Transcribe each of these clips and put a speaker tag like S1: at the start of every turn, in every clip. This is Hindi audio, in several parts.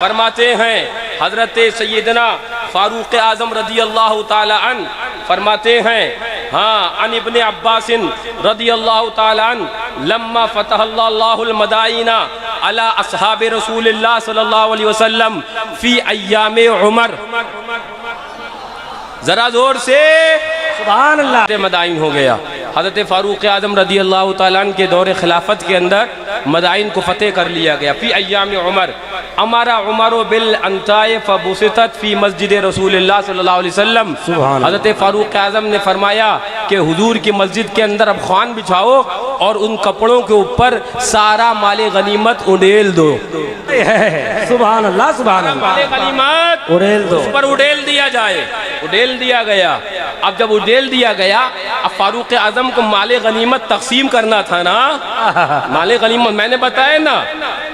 S1: फरमाते हैं हजरत सैयदना फारूक आजम रदी अल्लाह ताला अन फरमाते हैं, हाँ, अन इब्ने अब्बासिन रदी अल्लाह ताला अन लम्मा फतहल्लाहुल मदाइना अला अस्हाबे रसूलिल्लाह सल्लल्लाहु अलैहि वसल्लम फी अय्यामे उमर। जरा जोर से सुभान अल्लाह। मदाइन हो गया। हज़रत फ़ारूक़ आज़म रदी अल्लाह ताला अन्हु के दौरे खिलाफत के अंदर मदाइन को फ़तेह कर लिया गया। फ़ी अय्याम उमर अमारा उमर बिल अंताए फ़बुसितत फ़ी मस्जिद रसूलिल्लाह सल्लल्लाहु अलैहि वसल्लम। हज़रत फ़ारूक़ आज़म ने फरमाया कि हुजूर की मस्जिद के अंदर अब ख़्वान बिछाओ और उन कपड़ों के ऊपर सारा माले गनीमत उड़ेल दो।
S2: सुभान अल्लाह, सुभान अल्लाह।
S1: माले गनीमत
S2: उड़ेल दो,
S1: उस पर उड़ेल दिया जाए। उड़ेल दिया गया। अब जब उड़ेल दिया गया, अब फारूक आजम को माले गनीमत तकसीम करना था ना। माले गनीमत मैंने बताया ना,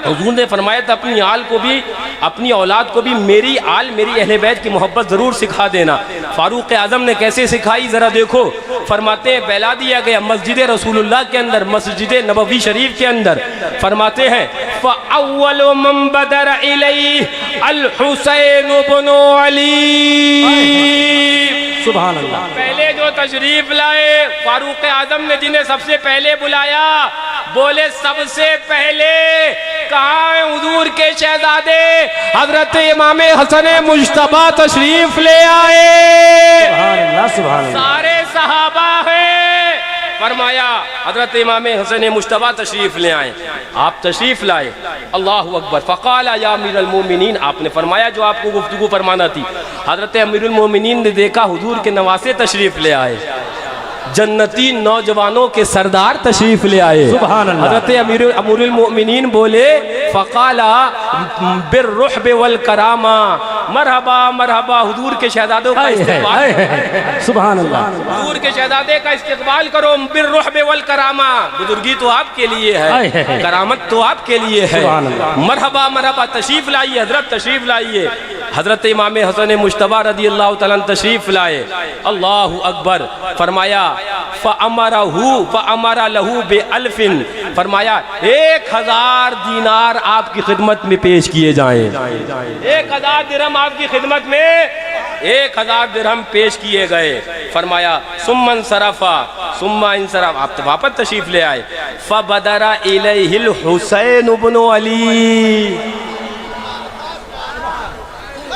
S1: हुजूर ने फरमाया था अपनी आल को भी, अपनी औलाद को भी मेरी आल, मेरी अहले बैत की मोहब्बत जरूर सिखा देना। फारूक आजम ने कैसे सिखाई जरा देखो। फरमाते हैं फैला दिया गया मस्जिद रसूलुल्लाह के अंदर, मस्जिद नबवी शरीफ के अंदर। फरमाते हैं फ़अव्वलु मन बदर इलैहि अल हुसैन इब्न अली।
S2: सुभान अल्लाह।
S1: पहले जो तशरीफ लाए फारूक आजम ने, जिन्हें सबसे पहले बुलाया, बोले सबसे पहले कहाँ है हुजूर के शहजादे हजरत इमाम हसन मुज्तबा तशरीफ ले आए।
S2: सुभान अल्लाह, सुभान अल्लाह।
S1: सारे सहाबा हैं। फरमाया हजरत इमाम हसन मुज्तबा तशरीफ ले आए। आप तशरीफ लाए, अल्लाहु अकबर। फ़क़ाला या अमीरुल मोमिनीन, आपने फरमाया जो आपको गुफ्तगू फरमाना थी। हजरत अमीरुल मोमिनीन ने देखा हुजूर के नवासे तशरीफ ले आए, जन्नती नौजवानों के सरदार तशरीफ ले आए।
S2: सुभान अल्लाह।
S1: हजरत अमीरुल मोमिनीन बोले फ़क़ाला बिर्रुहब वल करामा, मरहबा मरहबा, हुजूर के शहजादों का इस्तेमाल।
S2: सुभान अल्लाह।
S1: हुजूर के शहजादे का इस्तेमाल करो। बिर्रुहब वल करामा, बुजुर्गी तो आपके लिए है, करामत तो आपके लिए है। मरहबा मरहबा, तशरीफ लाइए हजरत, तशरीफ लाइए। हजरत इमाम हसन मुज्तबा रदी अल्लाह ताला अन्हु तशरीफ लाए। अल्लाहु अकबर। फरमाया फ़अमरा लहू बिअल्फिन, फरमाया 1000 दीनार आपकी खिदमत में पेश किए जाएं। 1000 दिरहम आपकी खिदमत में, 1000 दिरहम पेश किए गए। फरमाया सुम्मन सराफा सुम्मा इंसराफ, आप तो वापस तशरीफ ले आए। फ़बदरा इलैहिल हुसैन इब्न अली,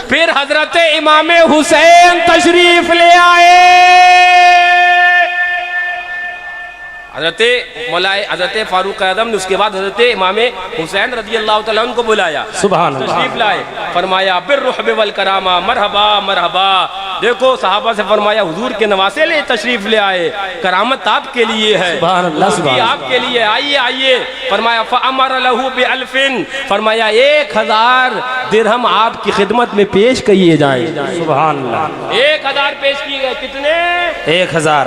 S1: फिर हजरत इमाम हुसैन तशरीफ ले आए। हजरत फारूक आज़म ने उसके बाद हजरत इमाम हुसैन रदी अल्लाह ताला अन्हु को बुलाया।
S2: सुभान अल्लाह।
S1: तशरीफ लाए। फरमाया बिर्रुहब वल करामा, मरहबा मरहबा। देखो सहाबा से फरमाया हुजूर के नवासे ले तशरीफ ले आए, करामत आपके लिए है,
S2: सुभान अल्लाह, सुभान अल्लाह।
S1: आपके लिए, आइए आइए। फरमाया फ़अमर लहू बिअल्फिन, फरमाया 1000 दिरहम आपकी खिदमत में पेश किए जाए।
S2: सुभान अल्लाह।
S1: 1000 पेश किए गए। कितने?
S2: 1000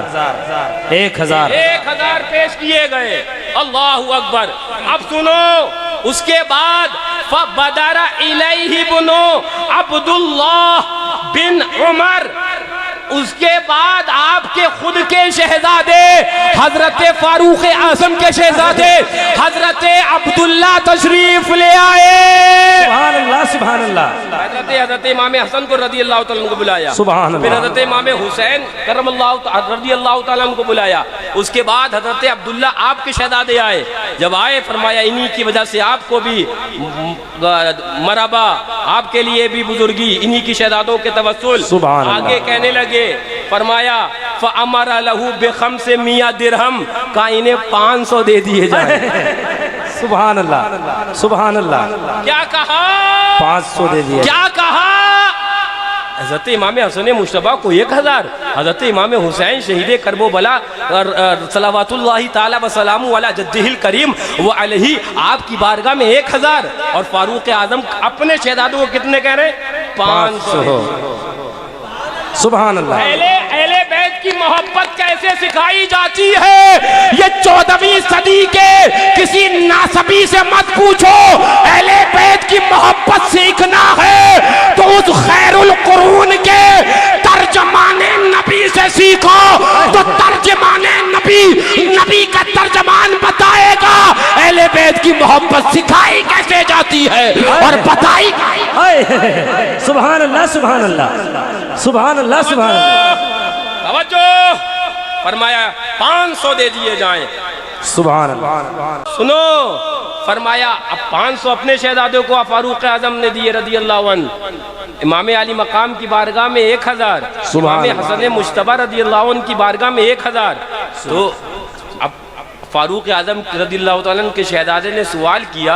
S1: 1000 पेश किए गए। अल्लाहु अकबर। अब सुनो, उसके बाद फ़बदरा इलैहि इब्नु अब्दुल्लाह बिन उमर, उसके बाद आपके खुद के शहजादे हजरत फारूक आज़म के शहजादे हजरत अब्दुल्ला तशरीफ ले आए।
S2: सुभान अल्लाह, सुभान अल्लाह।
S1: हजरत इमाम हसन को रदी अल्लाह ताला को बुलाया।
S2: सुभान अल्लाह।
S1: फिर हजरत इमाम हुसैन करमल्लाहु रदी अल्लाह ताला को बुलाया। उसके बाद हजरत अब्दुल्ला आपके शहजादे आए। जब आए फरमाया इन्हीं की वजह से आपको भी मरहबा, आपके लिए भी बुजुर्गी, इन्हीं की शहजादों के तवस्सुल।
S2: सुभान अल्लाह।
S1: आगे कहने लगे, फरमाया फ़अमरा लहू बिखम्से मिया दिरहम, का इन्हें 500 दे दिए जाए।
S2: सुभान अल्लाह, सुभान अल्लाह।
S1: क्या कहा?
S2: 500 दे दिए।
S1: क्या कहा? हजरत इमाम हसन मुज्तबा को 1000, हजरत इमाम हुसैन शहीद करबला सलावतुल्लाहि ताला व सलामु अला जद्दिहिल करीम व अलैहि, आपकी बारगाह में 1000। और फारूक आज़म अपने शहजादों को कितने कह रहे? 500।
S2: सुभान अल्लाह।
S1: अहले बैत की मोहब्बत कैसे सिखाई जाती है, ये 14वीं सदी के किसी नासबी से मत पूछो। अहले बैत की मोहब्बत सीखना है तो उस खैरुल कुरून के तर्जमाने नबी से सीखो। तो तर्जमाने नबी, नबी का तर्जमान बताएगा अहले बैत की मोहब्बत सिखाई कैसे जाती है और बताई।
S2: सुभान अल्लाह सुभान अल्लाह सुभान अल्लाह सुभान अल्लाह।
S1: तवज्जो फरमाया 500 दे दिए जाएं।
S2: सुभान अल्लाह।
S1: सुनो, फरमाया अब 500 अपने शहजादों को फारूक आजम ने दिए रदी अल्लाह अन्हु। इमाम अली मकाम की बारगाह में 1000, इमाम हसन मुश्तबा रदी अल्लाह अन्हु की बारगाह में 1000। तो अब फारूक आजम रदी अल्लाह तआला अन्हु के शहजादे ने सवाल किया,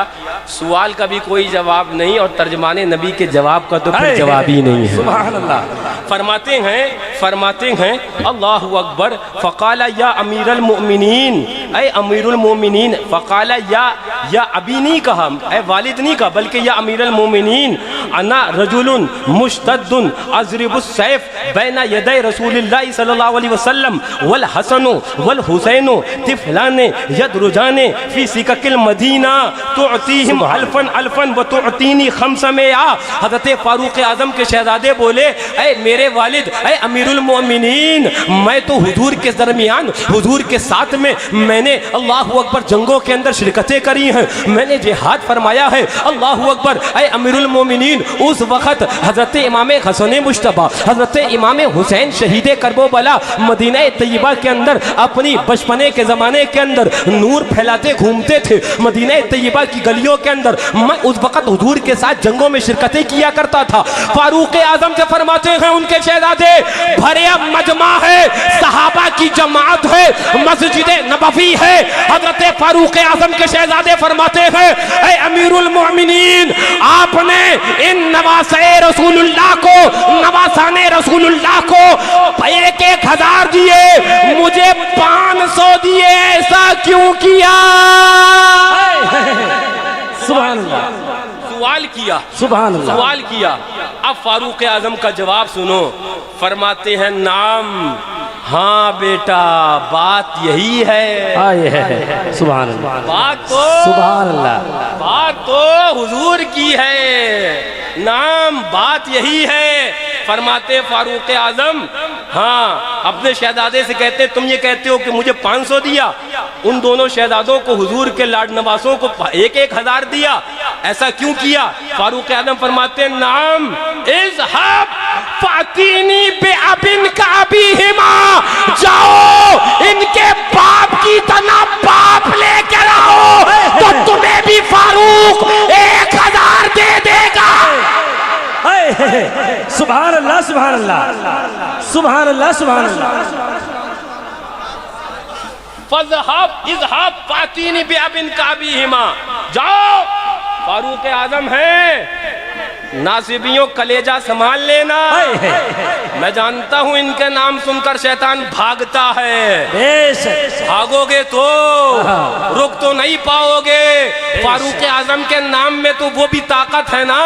S1: सवाल का भी कोई जवाब नहीं और तर्जमाने नबी के जवाब का तो कोई जवाब ही नहीं है।
S2: सुभान अल्लाह।
S1: फरमाते हैं अल्लाहु अकबर। फ़क़ाला या अमीरुल मोमिनीन, ऐ अमीरुल मोमिनीन। फ़क़ाला या अभी नहीं कहा, ऐ वालिद नहीं कहा, बल्कि या अमीरुल मोमिनीन अना रजुलुन मुश्तद्दुन अज़रिबुस सैफ बैना यदै रसूलिल्लाह सल्लल्लाहु अलैहि वसल्लम वल हसनु वल हुसैनु तिफ़लाने यदरुजाने फ़ी सिककिल मदीना तुअतीहिम अल्फन अल्फन व तुअतीनी खम्समिया। हज़रत फारूक आज़म के शहजादे बोले, ऐ मेरे वालिद, ऐ अमीरुल मोमिनीन, मैं तो हुजूर के दरमियान, हुजूर के साथ में मैंने अल्लाहु अकबर जंगों के अंदर शिरकतें करी हैं, मैंने जिहाद फरमाया है। अल्लाहु अकबर। ऐ अमीरुल मोमिनीन, उस वक़्त हज़रत इमाम हसन मुश्तबा, हज़रत इमाम हुसैन शहीद करबला मदीना तैयबा के अंदर अपनी बचपने के ज़माने के अंदर नूर फैलाते घूमते थे मदीना तैयबा की गलियों के अंदर। मैं उस वक़्त हुजूर के साथ जंगों में शिरकतें किया करता था। फारूक आज़म से फरमाते हैं उनके शहजादे, भरे मजमा है, सहाबा की जमात है, मस्जिद नबवी है। हज़रत फारूक आज़म के शहजादे फरमाते हैं, ऐ अमीरुल मोमिनीन, आपने इन नवासे रसूलुल्लाह को, नवासाने रसूलुल्लाह को 1,000 दिए, मुझे 500 दिए, ऐसा क्यों किया?
S2: सुभान अल्लाह।
S1: सवाल किया। अब फारूक आजम का जवाब सुनो। फरमाते हैं नाम, हाँ बेटा, बात यही है।
S2: सुभान अल्लाह।
S1: सुभान अल्लाह। बात तो हुजूर की है, नाम बात यही है। फरमाते फारूक आजम, हाँ, अपने शहजादे से कहते, तुम ये कहते हो कि मुझे 500 दिया, उन दोनों शहजादों को, हुजूर के लाड नवासों को 1,000 दिया, ऐसा क्यों किया? फारूक आजम फरमाते नाम, इज़हाब फातीनी बेअबिन का अबीहिमा, जाओ इनके बाप की तना बाप लेकर आओ, तो तुम्हें भी फारूक 1,000 दे देगा।
S2: सुभान अल्लाह सुभान अल्लाह सुभान अल्लाह सुभान अल्लाह।
S1: फज़हब इज़हाब फातीनी बेअबिन का अबीहिमा, जाओ। फारूक आजम है, नासिबियों कलेजा संभाल लेना। मैं जानता हूं इनके नाम सुनकर शैतान भागता है, भागोगे तो रुक तो नहीं पाओगे। फारूक आजम के नाम में तो वो भी ताकत है ना,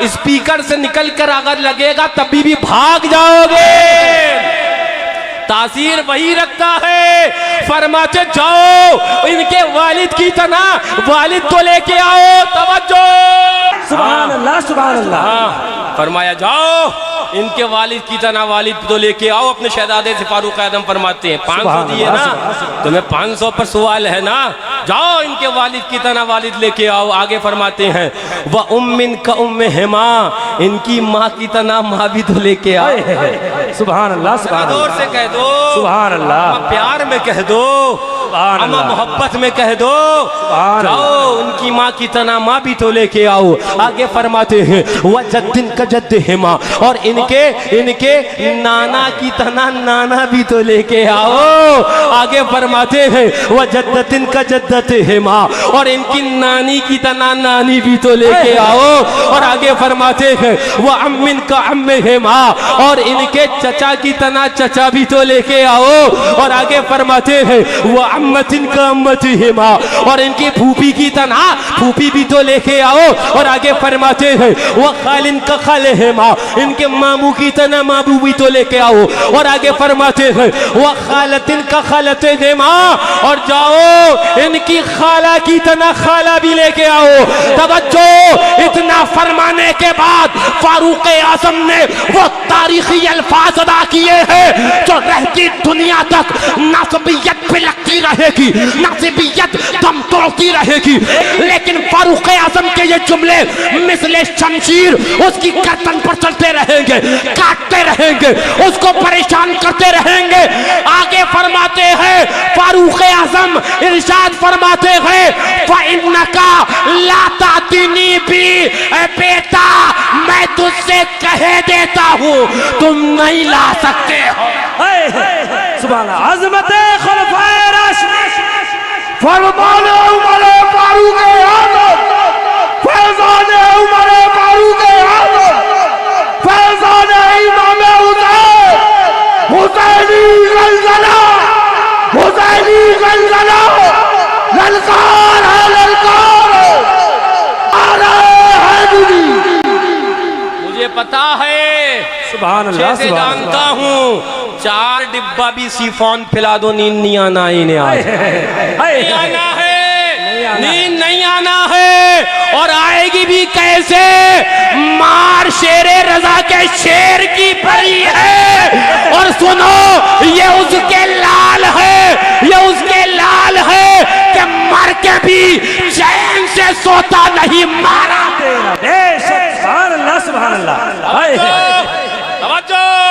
S1: स्पीकर से निकल कर अगर लगेगा तभी भी भाग जाओगे, तासीर वही रखता है। फरमाते जाओ इनके वालिद की तना वालिद को लेके आओ। तवज्जो,
S2: सुभान अल्लाह सुभान अल्लाह।
S1: फरमाया जाओ इनके वालिद की तना वालिद तो लेके आओ अपने शहजादे से। फारूक आजम फरमाते हैं 500 दिए ना, तुम्हें 500 पर सवाल है ना, जाओ इनके वालिद की तना वालिद लेके आओ। आगे फरमाते हैं वह उम्मिन का उम्मे हिमा, इनकी माँ की तना माँ भी तो लेके आओ।
S2: सुभान अल्लाह सुभान
S1: जोर से कह दो,
S2: सुभान अल्लाह।
S1: प्यार में कह दो, अम्मा मोहब्बत में कह दो, जाओ उनकी माँ की तना माँ भी तो लेके आओ। आगे फरमाते हैं वह जद्दिन का जद्द हिमा, और इनके नाना की तना नाना भी तो लेके आओ। आगे फरमाते हैं वह जद्दतिन का जद्दत हिमा, और इनकी नानी की तना नानी भी तो लेके आओ। और आगे फरमाते हैं वह अम्मिन का अम्मे हिमा, और इनके चचा की तना चचा भी तो लेके आओ। और आगे फरमाते हैं वह अम्मतिन का अम्मत हिमा, और इनकी फूफी की तना फूफी भी तो लेके आओ। और आगे फरमाते हैं वह खालिन का खाले हिमा, इनके मामू की तना मामू भी तो लेके आओ। और आगे फरमाते हैं वह खालतिन का खालते हिमा, और जाओ इनके इनकी खाला की तना खाला भी लेके आओ। तवज्जो, इतना फरमाने के बाद फारूक आजम ने वो तारीखी अल्फाज अदा किए हैं जो रहती दुनिया तक नासबियत बिलकती रहेगी, नासबियत दम तोड़ती रहेगी। लेकिन फारूक आजम के ये जुमले मिसले शमशीर उसकी गर्दन पर चलते रहेंगे, काटते रहेंगे, उसको परेशान करते रहेंगे। आगे फरमाते हैं फारूक आजम, इरशाद फरमाते हैं फ़इन्नका ला तातिनी भी, बेटा मैं तुझसे कह देता हूँ तुम नहीं ला सकते हो।
S2: सुभान अल्लाह। अज़मत खुलफाए राशिदीन,
S3: फरमान उमर फारूक आजम, फैज़ान उमर फारूक आजम, फैज़ान इमाम हुसैन, हुसैनी ज़लज़ला, हुसैनी ज़लज़ला, ललकार है ललकार, आ रहे हैं दुनी।
S1: मुझे पता है,
S2: सुभान अल्लाह,
S1: अच्छे से
S2: सुभान
S1: जानता हूँ, 4 डिब्बा भी सिफोन पिला दो, नींद नहीं आना इन्हें आज। नहीं आना है, नींद नहीं आना है। और आएगी भी कैसे? मार शेरे रजा के शेर की परी है। और सुनो, ये उसके लाल है, ये उसके लाल है कि मर के भी चैन से सोता नहीं, मारा
S2: सुभान अल्लाह, सुभान अल्लाह,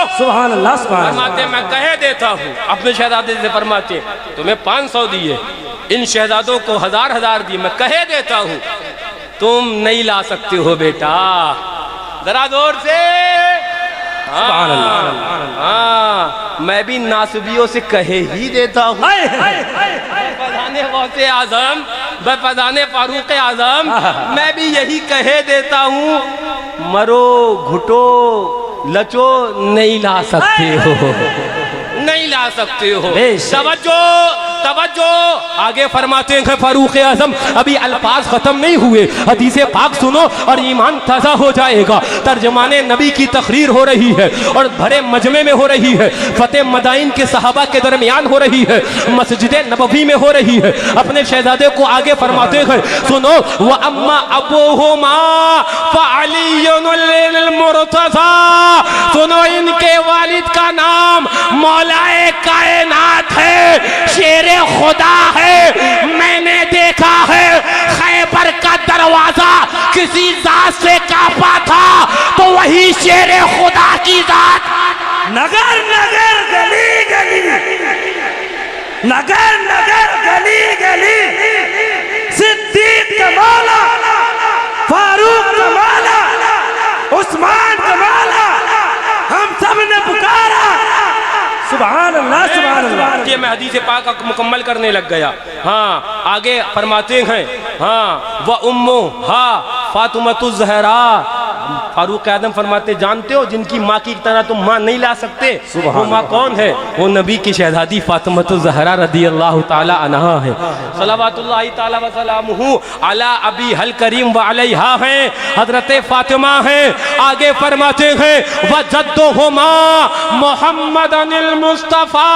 S2: सुभान अल्लाह, सुभान अल्लाह।
S1: फरमाते मैं कह देता हूँ अपने शहजादे से, फरमाते तुम्हें 500 दिए, इन शहजादों को 1000 दिए, मैं कह देता हूँ तुम नहीं ला सकते हो बेटा। जरा जोर से।
S2: सुभान अल्लाह।
S1: हाँ, मैं भी नासबियों से कहे ही देता हूँ। फजाने गौसे आजम, फजाने फारूक आजम, मैं भी यही कहे देता हूँ, मरो घुटो लचो नहीं ला सकते हो, नहीं ला सकते हो। तवज्जो, तवज्जो, आगे फरमाते हैं फारूक आजम, अभी अल्फाज खत्म नहीं हुए, हदीसे पाक सुनो और ईमान ताज़ा हो जाएगा। तर्जमाने नबी की तकरीर हो रही है और भरे मजमे में हो रही है, फतेह मदाइन के सहाबा के दरमियान हो रही है, मस्जिद नबवी में हो रही है। अपने शहजादे को आगे फरमाते हैं, सुनो, व अम्मा अबूहुमा फ़अलियुल मुर्तज़ा, सुनो इनके वालिद का नाम मौलाए कायनात है, शेरे खुदा है। मैंने देखा है खैबर का दरवाजा किसी जात से कांपा था तो वही शेरे खुदा की जात।
S2: नगर नगर गली गली, नगर नगर गली गली, सिद्दीक का मौला, फारूक का मौला, उस्मान का मौला, हम सब ने पुकारा। सुभान अल्लाह, सुभान अल्लाह।
S1: ये मैं हदीस पाक मुकम्मल करने लग गया। हाँ, आगे फरमाते हैं, हाँ, व उम्मो हा फातिमतुज़ ज़हरा, फारूक आज़म फरमाते जानते हो जिनकी माँ की तरह तुम माँ नहीं ला सकते, वो माँ कौन है? वो नबी की शहजादी फातिमतुज़ ज़हरा रदी अल्लाह ताला अन्हा है, सल्लल्लाहु ताला व सलामुहु अला अबी हल करीम व अलैहा है, हजरत फातिमा है। आगे फरमाते हैं व जद्दुहुमा मुहम्मदनिल मुस्तफ़ा,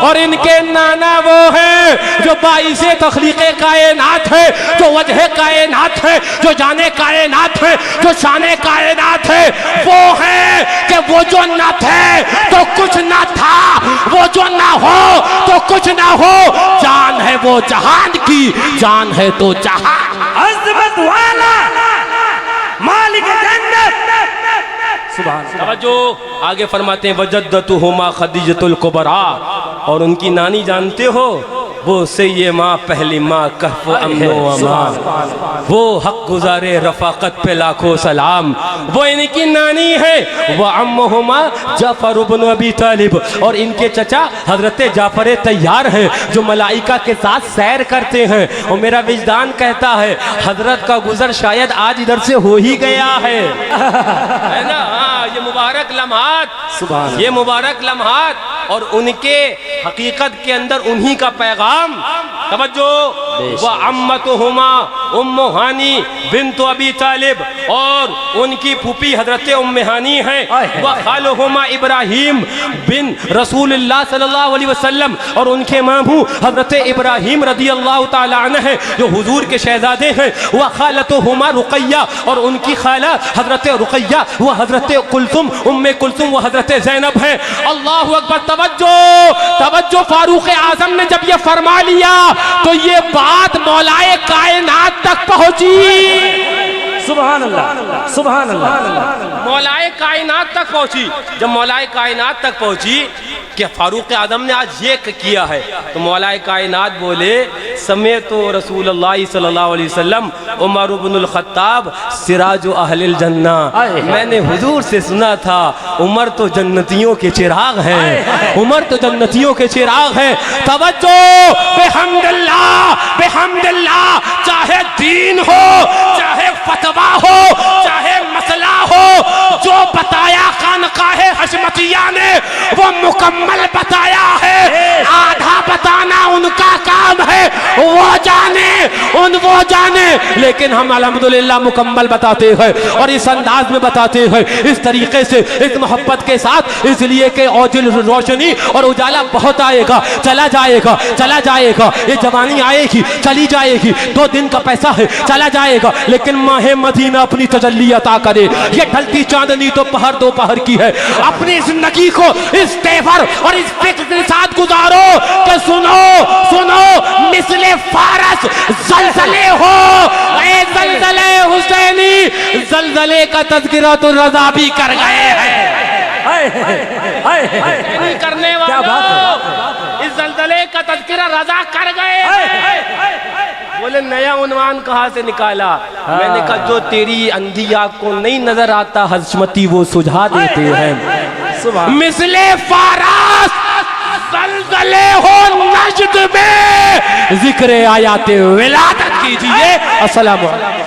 S1: और इनके नाना वो है जो बाइसे तख्लीक़े कायनात है, जो वजह कायनात है, जो जाने कायनात है, जो शाने कायनात है। वो है कि वो जो न थे तो कुछ न था, वो जो न हो तो कुछ न हो, जान है वो जहान की, जान है तो जहान।
S2: अज़मत वाला मालिक जन्नत, सुभान अल्लाह।
S1: तवज्जो, आगे फरमाते हैं वजद्दतुहुमा खदीजतुल कुबरा, और उनकी नानी जानते हो वो सैय्ये माँ, पहली माँ, कहफ अमनो अमान, वो हक गुजारे रफाकत पे लाखों सलाम, वो इनकी नानी है। वह अम्मुहुमा जाफर इब्न अबी तालिब, और इनके चचा हजरत जाफर तैयार हैं जो मलाइका के साथ सैर करते हैं। और मेरा विजदान कहता है हजरत का गुजर शायद आज इधर से हो ही गया है ना। हाँ, ये मुबारक लम्हात, ये मुबारक लम्हात और उनके हकीकत के अंदर उन्हीं का पैगाम। तवज्जो, वह अम्मतुहुमा उम्मु हानी बिन्त अबी तालिब, और उनकी फूफी हजरत उम्मे हानी हैं। वह खालुहुमा इब्राहिम बिन रसूलुल्लाह सल्लल्लाहु अलैहि वसल्लम, और उनके मामू हजरत इब्राहिम रदियल्लाहु ताला अन्हु हैं जो हुजूर के शहजादे हैं। वह खालतुहुमा रुकैया, और उनकी खाला हजरत रुकैया व हजरत कुलसुम उम्मे कुलसुम व हजरत ज़ैनब हैं। अल्लाहु अकबर। तवज्जो तवज्जो, फारूक आजम ने जब ये फरमा लिया तो ये बात मौलाए कायनात तक पहुंची।
S2: सुभान अल्लाह, सुभान अल्लाह।
S1: मौलाए कायनात तक पहुंची। जब मौलाए कायनात तक पहुंची कि फारूक आजम ने आज ये किया है, तो मौलाए कायनात बोले समय तो रसूलुल्लाह सल्लल्लाहु अलैहि वसल्लम उमर इब्नुल खत्ताब सिराजु अहलिल जन्ना। मैंने हुजूर से सुना था उमर तो जन्नतियों के चिराग हैं, उमर तो जन्नतियों के चिराग हैं। तवज्जो, बेहम्दुलिल्लाह बेहम्दुलिल्लाह, चाहे दीन हो, चाहे फतवा हो, चाहे मसला हो, जो बताया खानकाहे हशमतिया ने वो मुकम्मल बताया है। आधा बताना उनका काम है, वो जाने वो जाने, लेकिन हम अल्हम्दुलिल्लाह मुकम्मल बताते हैं और इस अंदाज में बताते हैं, इस तरीके से, इस मोहब्बत के साथ, इसलिए कि औजिल रोशनी और उजाला बहुत आएगा, चला जाएगा, चला जाएगा। ये जवानी आएगी, चली जाएगी, 2 दिन का पैसा है, चला जाएगा, लेकिन माहे मदीना अपनी तजल्ली अता करे। ये ढलती चांदनी तो पहर दोपहर की है। अपनी जिंदगी को इस तेवर और इस फिक्र के साथ गुजारो कि सुनो सुनो, मिसले फारस जलजले हो, ए जलजले हुसैनी, जलजले का तज़किरा तो रज़ा भी कर गए हैं। नहीं करने वालों, इस जलजले का तज़किरा रज़ा कर गए हैं। बोले नया उन्वान कहाँ से निकाला? मैंने कहा जो तेरी अंधी आँख को नहीं नजर आता हजमती वो सुझा देते हैं। मिसले फारस जलजले हो नजद में, जिक्र आयाते विलादत कीजिए। अस्सलाम वालेकुम।